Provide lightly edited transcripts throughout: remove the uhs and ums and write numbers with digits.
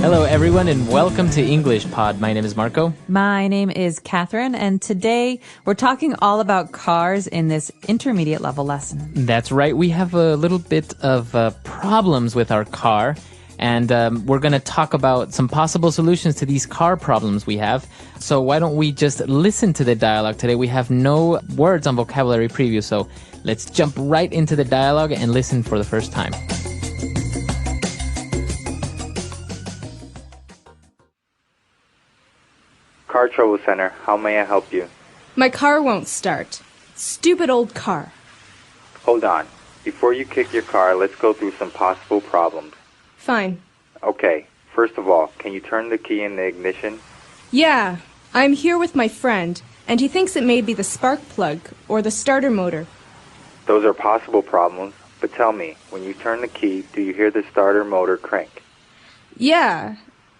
Hello, everyone, and welcome to English Pod. My name is Marco. My name is Catherine, and today we're talking all about cars in this intermediate level lesson. That's right. We have a little bit of problems with our car, and we're going to talk about some possible solutions to these car problems we have. So why don't we just listen to the dialogue today? We have no words on vocabulary preview, so let's jump right into the dialogue and listen for the first time. Car Trouble Center, how may I help you? My car won't start. Stupid old car. Hold on. Before you kick your car, let's go through some possible problems. Fine. Okay, first of all, can you turn the key in the ignition? Yeah, I'm here with my friend, and he thinks it may be the spark plug or the starter motor. Those are possible problems, but tell me, when you turn the key, do you hear the starter motor crank? Yeah,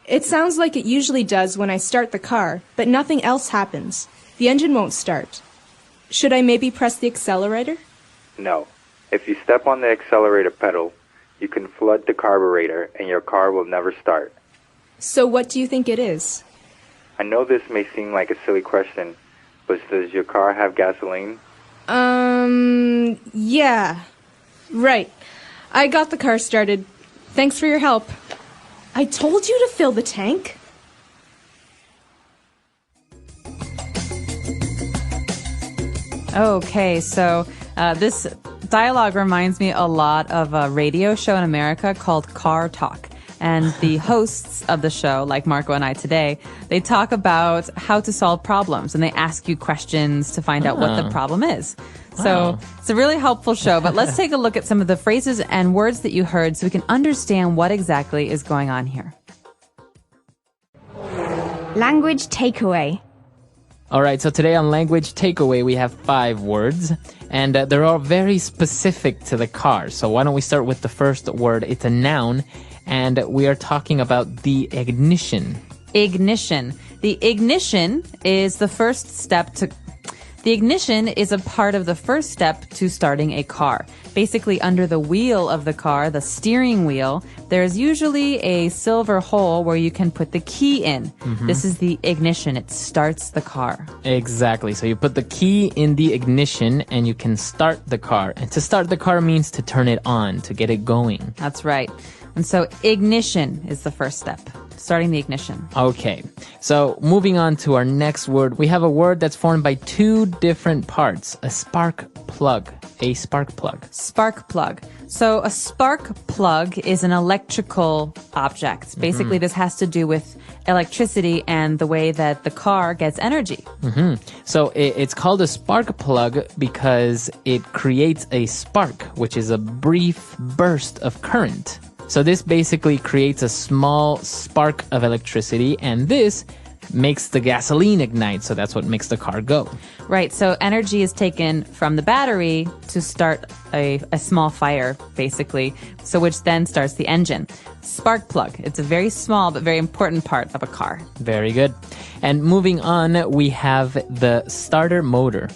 it sounds like it usually does when I start the car, but nothing else happens. The engine won't start. Should I maybe press the accelerator? No. If you step on the accelerator pedal, you can flood the carburetor and your car will never start. So what do you think it is? I know this may seem like a silly question, but does your car have gasoline? Yeah. Right. I got the car started. Thanks for your help. I told you to fill the tank. Okay, so this dialogue reminds me a lot of a radio show in America called Car Talk. And the hosts of the show, like Marco and I today, they talk about how to solve problems, and they ask you questions to find out what the problem is. So it's a really helpful show, but let's take a look at some of the phrases and words that you heard so we can understand what exactly is going on here. Language takeaway. All right, so today on Language Takeaway, we have 5 words, and they're all very specific to the car. So why don't we start with the first word? It's a noun, and we are talking about the ignition. Ignition. The ignition is the first step to... The ignition is a part of the first step to starting a car. Basically, under the wheel of the car, the steering wheel, there's usually a silver hole where you can put the key in. This is the ignition. It starts the car. Exactly. So you put the key in the ignition and you can start the car. And to start the car means to turn it on, to get it going. That's right. And so ignition is the first step, starting the ignition. Okay, so moving on to our next word, we have a word that's formed by 2 different parts. A spark plug. A spark plug. Spark plug. So a spark plug is an electrical object. Basically, this has to do with electricity and the way that the car gets energy. So it's called a spark plug because it creates a spark, which is a brief burst of current. So this basically creates a small spark of electricity, and this makes the gasoline ignite, so that's what makes the car go. Right, so energy is taken from the battery to start a small fire, basically, so which then starts the engine. Spark plug, it's a very small but very important part of a car. Very good. And moving on, we have the starter motor.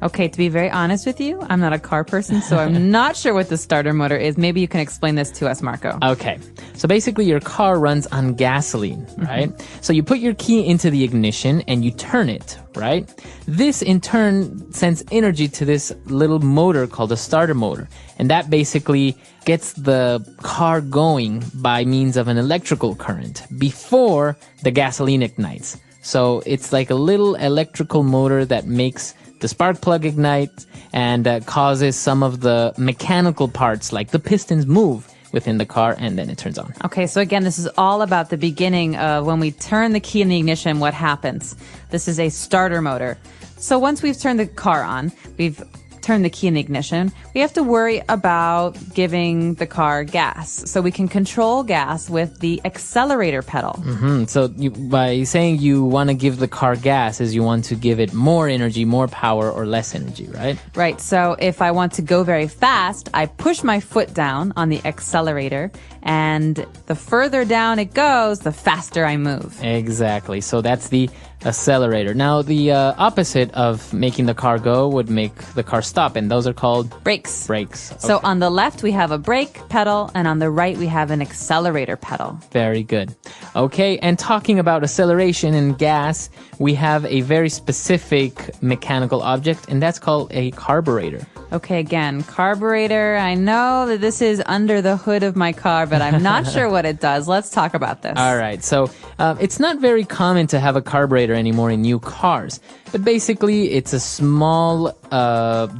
Okay, to be very honest with you, I'm not a car person, so I'm not sure what the starter motor is. Maybe you can explain this to us, Marco. Okay, so basically your car runs on gasoline, right? So you put your key into the ignition and you turn it, right? This in turn sends energy to this little motor called a starter motor. And that basically gets the car going by means of an electrical current before the gasoline ignites. So it's like a little electrical motor that makes the spark plug ignite and causes some of the mechanical parts like the pistons move within the car, and then it turns on. Okay, so again, this is all about the beginning of when we turn the key in the ignition, what happens. This is a starter motor. So once we've turned the car on, we've turn the key in the ignition, we have to worry about giving the car gas. So we can control gas with the accelerator pedal. So by saying you want to give the car gas is you want to give it more energy, more power, or less energy, right? Right. So if I want to go very fast, I push my foot down on the accelerator, and the further down it goes, the faster I move. Exactly. So that's the Accelerator. Now, the opposite of making the car go would make the car stop, and those are called Brakes. brakes. So Okay. on the left, we have a brake pedal, and on the right, we have an accelerator pedal. Very good. Okay, and talking about acceleration and gas, we have a very specific mechanical object, and that's called a carburetor. Okay, again, carburetor. I know that this is under the hood of my car, but I'm not sure what it does. Let's talk about this. All right, so it's not very common to have a carburetor anymore in new cars, but basically it's a small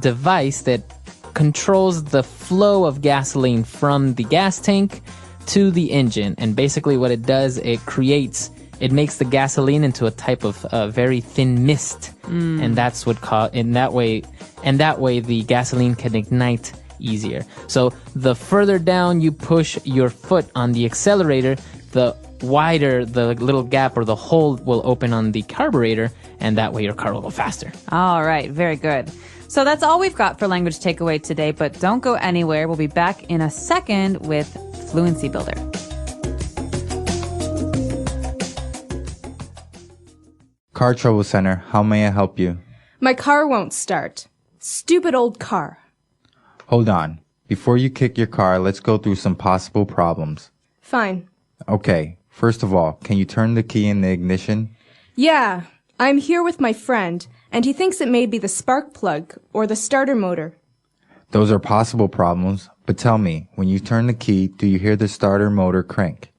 device that controls the flow of gasoline from the gas tank to the engine. And basically what it does, it makes the gasoline into a type of very thin mist, and that's what that way the gasoline can ignite easier. So the further down you push your foot on the accelerator, the wider the little gap or the hole will open on the carburetor, and that way your car will go faster. All right, very good. So that's all we've got for language takeaway today, but don't go anywhere. We'll be back in a second with Fluency Builder. Car Trouble Center, how may I help you? My car won't start. Stupid old car. Hold on. Before you kick your car, let's go through some possible problems. Fine. Okay, first of all, can you turn the key in the ignition? Yeah, I'm here with my friend, and he thinks it may be the spark plug or the starter motor. Those are possible problems, but tell me, when you turn the key, do you hear the starter motor crank?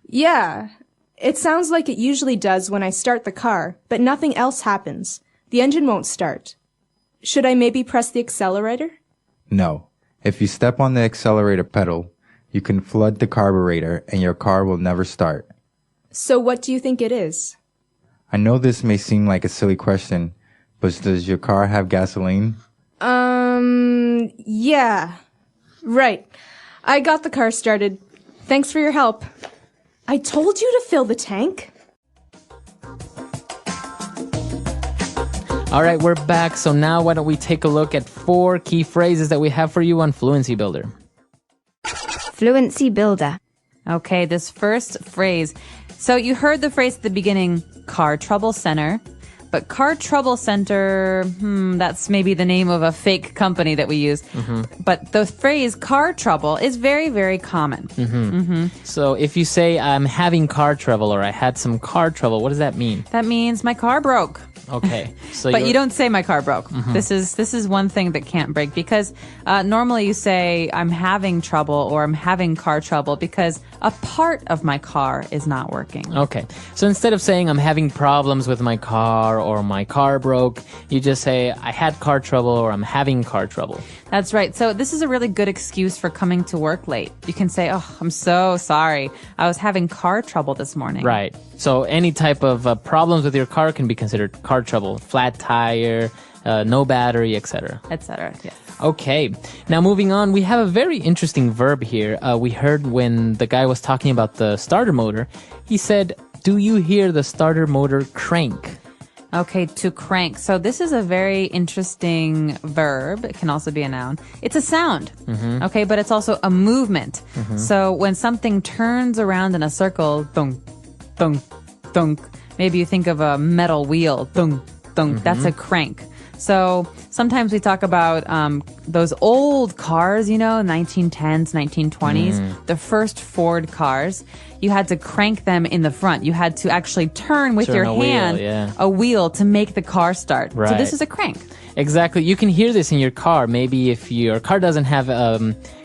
Yeah, it sounds like it usually does when I start the car, but nothing else happens. The engine won't start. Should I maybe press the accelerator? No. If you step on the accelerator pedal, you can flood the carburetor and your car will never start. So what do you think it is? I know this may seem like a silly question, but does your car have gasoline? Yeah. Right. I got the car started. Thanks for your help. I told you to fill the tank. All right, we're back. So now why don't we take a look at 4 key phrases that we have for you on Fluency Builder. Fluency Builder. Okay, this first phrase. So you heard the phrase at the beginning, car trouble center. But car trouble center, that's maybe the name of a fake company that we use. But the phrase car trouble is very, very common. So if you say, I'm having car trouble or I had some car trouble, what does that mean? That means my car broke. Okay. So But you don't say my car broke. This is one thing that can't break because normally you say I'm having trouble or I'm having car trouble because a part of my car is not working. Okay. So instead of saying I'm having problems with my car or my car broke, you just say I had car trouble or I'm having car trouble. That's right. So this is a really good excuse for coming to work late. You can say, oh, I'm so sorry. I was having car trouble this morning. Right. So any type of problems with your car can be considered car trouble. Flat tire, no battery, etc. Etc. Yes. Okay. Now moving on, we have a very interesting verb here. We heard when the guy was talking about the starter motor, he said, do you hear the starter motor crank? Okay, to crank. So this is a very interesting verb. It can also be a noun. It's a sound. Okay, but it's also a movement. So when something turns around in a circle, thunk, thunk, thunk, maybe you think of a metal wheel, thunk, thunk, that's a crank. So sometimes we talk about those old cars, 1910s, 1920s, the first Ford cars. You had to crank them in the front. You had to actually turn with your hand a wheel to make the car start. Right. So this is a crank. Exactly. You can hear this in your car. Maybe if your car doesn't have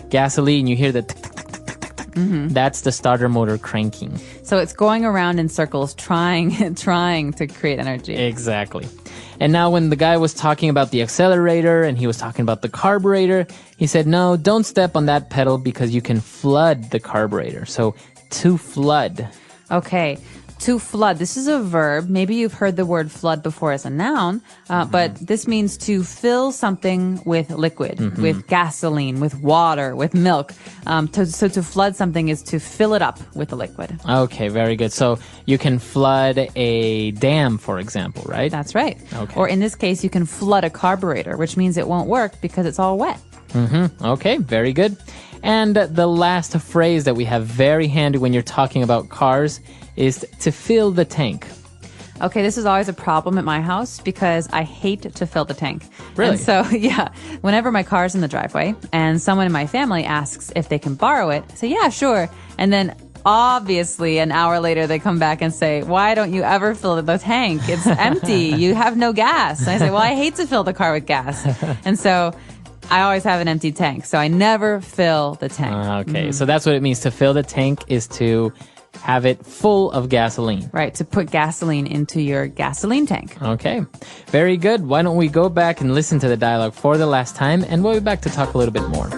gasoline, you hear the tick, tick, tick, tick, tick, tick, tick. That's the starter motor cranking. So it's going around in circles, trying to create energy. Exactly. And now when the guy was talking about the accelerator and he was talking about the carburetor, he said, no, don't step on that pedal because you can flood the carburetor. So to flood. Okay. To flood. This is a verb. Maybe you've heard the word flood before as a noun, but this means to fill something with liquid, with gasoline, with water, with milk. So to flood something is to fill it up with a liquid. Okay, very good. So you can flood a dam, for example, right? That's right. Okay. Or in this case, you can flood a carburetor, which means it won't work because it's all wet. Okay, very good. And the last phrase that we have very handy when you're talking about cars is to fill the tank. Okay, this is always a problem at my house because I hate to fill the tank. Really? And so, yeah, whenever my car's in the driveway and someone in my family asks if they can borrow it, I say, yeah, sure. And then obviously an hour later they come back and say, why don't you ever fill the tank? It's empty. You have no gas. And I say, well, I hate to fill the car with gas. And so I always have an empty tank. So I never fill the tank. Okay, so that's what it means. To fill the tank is to have it full of gasoline. Right, to put gasoline into your gasoline tank. Okay, very good. Why don't we go back and listen to the dialogue for the last time, and we'll be back to talk a little bit more.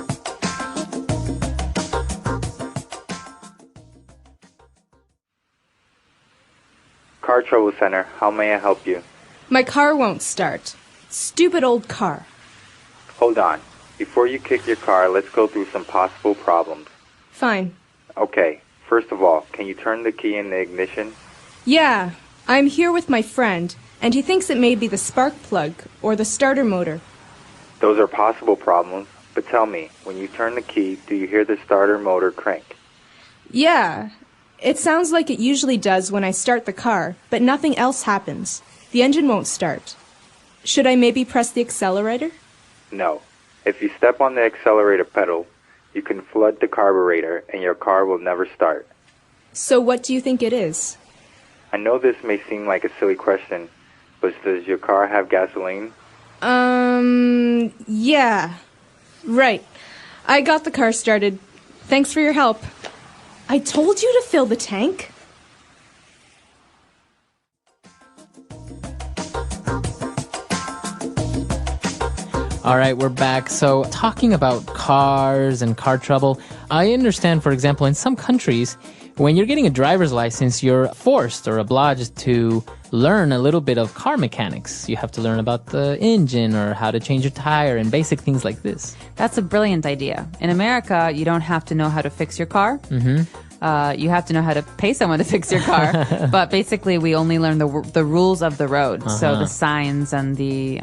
Car Trouble Center, how may I help you? My car won't start. Stupid old car. Hold on. Before you kick your car, let's go through some possible problems. Fine. Okay, first of all, can you turn the key in the ignition? Yeah, I'm here with my friend, and he thinks it may be the spark plug or the starter motor. Those are possible problems, but tell me, when you turn the key, do you hear the starter motor crank? Yeah, it sounds like it usually does when I start the car, but nothing else happens. The engine won't start. Should I maybe press the accelerator? No. If you step on the accelerator pedal, you can flood the carburetor and your car will never start. So what do you think it is? I know this may seem like a silly question, but does your car have gasoline? Yeah. Right. I got the car started. Thanks for your help. I told you to fill the tank. All right, we're back. So, talking about cars and car trouble, I understand, for example, in some countries, when you're getting a driver's license, you're forced or obliged to learn a little bit of car mechanics. You have to learn about the engine or how to change your tire and basic things like this. That's a brilliant idea. In America, you don't have to know how to fix your car. Mm-hmm. You have to know how to pay someone to fix your car. But basically, we only learn the rules of the road. So the signs and the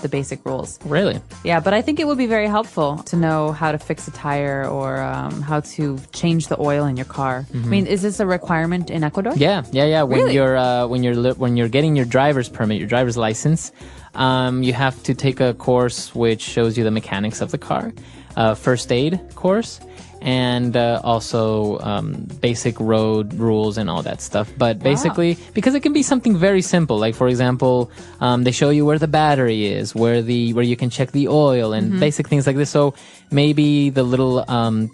basic rules. Really? Yeah, but I think it would be very helpful to know how to fix a tire or how to change the oil in your car. I mean, is this a requirement in Ecuador? Yeah. When Really? when you're getting your driver's permit, your driver's license, you have to take a course which shows you the mechanics of the car, first aid course, and also basic road rules and all that stuff. But basically, because it can be something very simple, like for example, they show you where the battery is, where you can check the oil and basic things like this. So maybe the little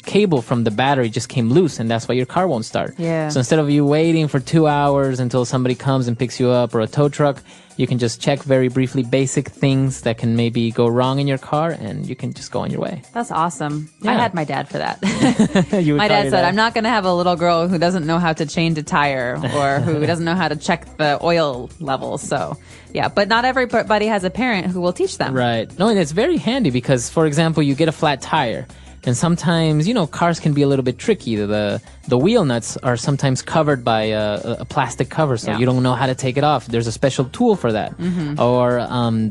cable from the battery just came loose, and that's why your car won't start. Yeah. So instead of you waiting for 2 hours until somebody comes and picks you up, or a tow truck, you can just check very briefly basic things that can maybe go wrong in your car, and you can just go on your way. That's awesome. I Yeah. had my dad for that. You would My call dad your said, I'm not going to have a little girl who doesn't know how to change a tire or who doesn't know how to check the oil levels. So, yeah, but not everybody has a parent who will teach them. Right. No, and it's very handy because, for example, you get a flat tire. And sometimes, cars can be a little bit tricky. The wheel nuts are sometimes covered by a plastic cover, so Yeah. you don't know how to take it off. There's a special tool for that. Or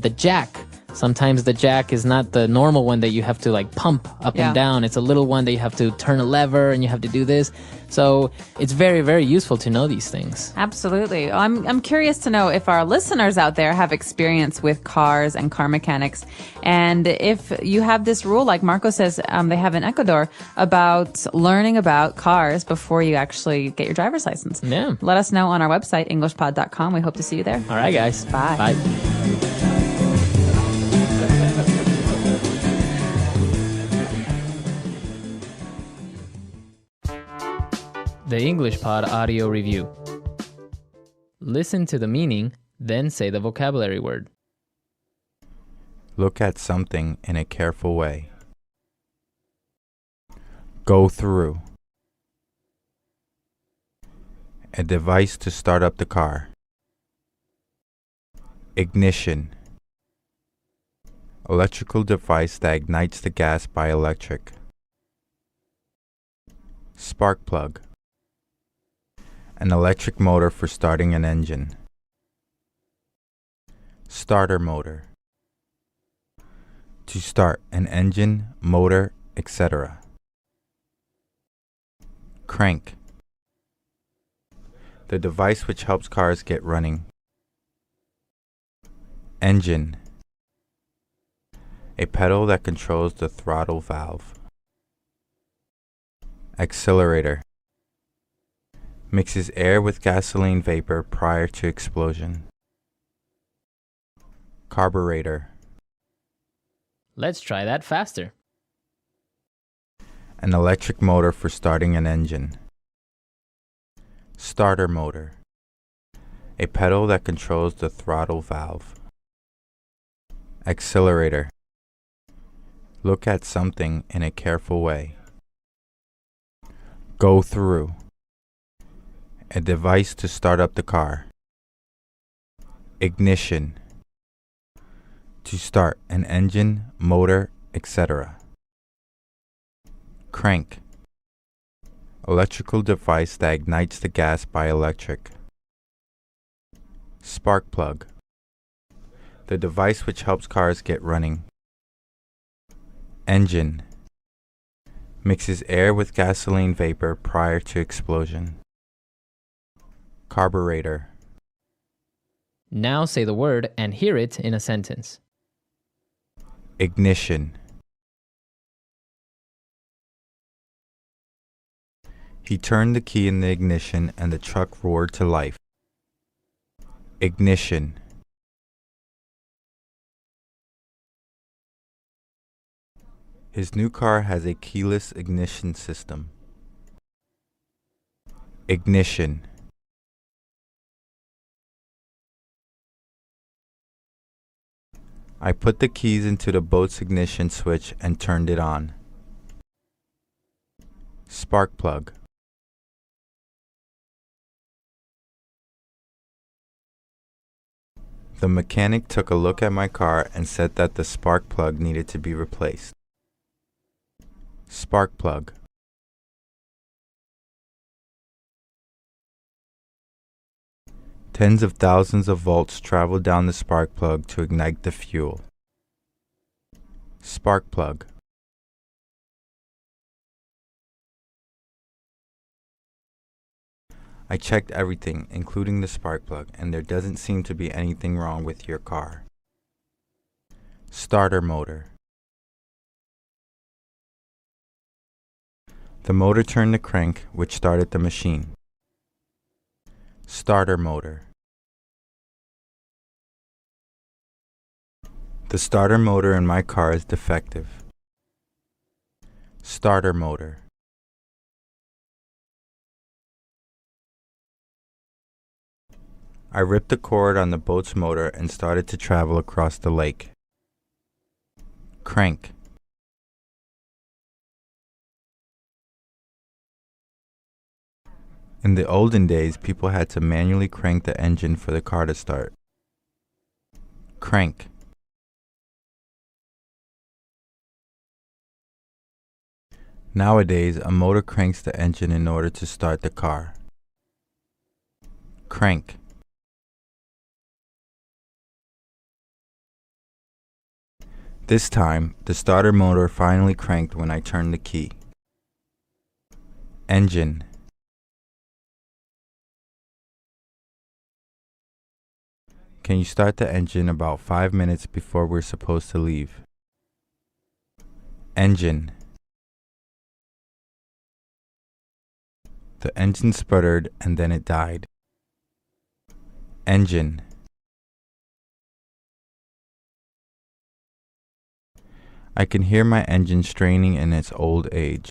the jack. Sometimes the jack is not the normal one that you have to pump up Yeah. and down. It's a little one that you have to turn a lever and you have to do this. So it's very, very useful to know these things. Absolutely. I'm curious to know if our listeners out there have experience with cars and car mechanics. And if you have this rule, like Marco says they have in Ecuador, about learning about cars before you actually get your driver's license. Yeah. Let us know on our website, englishpod.com. We hope to see you there. All right, guys. Bye. Bye. The English Pod Audio Review. Listen to the meaning, then say the vocabulary word. Look at something in a careful way. Go through. A device to start up the car. Ignition. Electrical device that ignites the gas by electric. Spark plug. An electric motor for starting an engine. Starter motor. To start an engine, motor, etc. Crank. The device which helps cars get running. Engine. A pedal that controls the throttle valve. Accelerator. Mixes air with gasoline vapor prior to explosion. Carburetor. Let's try that faster. An electric motor for starting an engine. Starter motor. A pedal that controls the throttle valve. Accelerator. Look at something in a careful way. Go through. A device to start up the car. Ignition. To start an engine, motor, etc. Crank. Electrical device that ignites the gas by electric. Spark plug. The device which helps cars get running. Engine. Mixes air with gasoline vapor prior to explosion. Carburetor. Now say the word and hear it in a sentence. Ignition. He turned the key in the ignition and the truck roared to life. Ignition. His new car has a keyless ignition system. Ignition. I put the keys into the boat's ignition switch and turned it on. Spark plug. The mechanic took a look at my car and said that the spark plug needed to be replaced. Spark plug. Tens of thousands of volts travel down the spark plug to ignite the fuel. Spark plug. I checked everything, including the spark plug, and there doesn't seem to be anything wrong with your car. Starter motor. The motor turned the crank, which started the machine. Starter motor. The starter motor in my car is defective. Starter motor. I ripped the cord on the boat's motor and started to travel across the lake. Crank. In the olden days, people had to manually crank the engine for the car to start. Crank. Nowadays, a motor cranks the engine in order to start the car. Crank. This time, the starter motor finally cranked when I turned the key. Engine. Can you start the engine about 5 minutes before we're supposed to leave? Engine. The engine sputtered and then it died. Engine. I can hear my engine straining in its old age.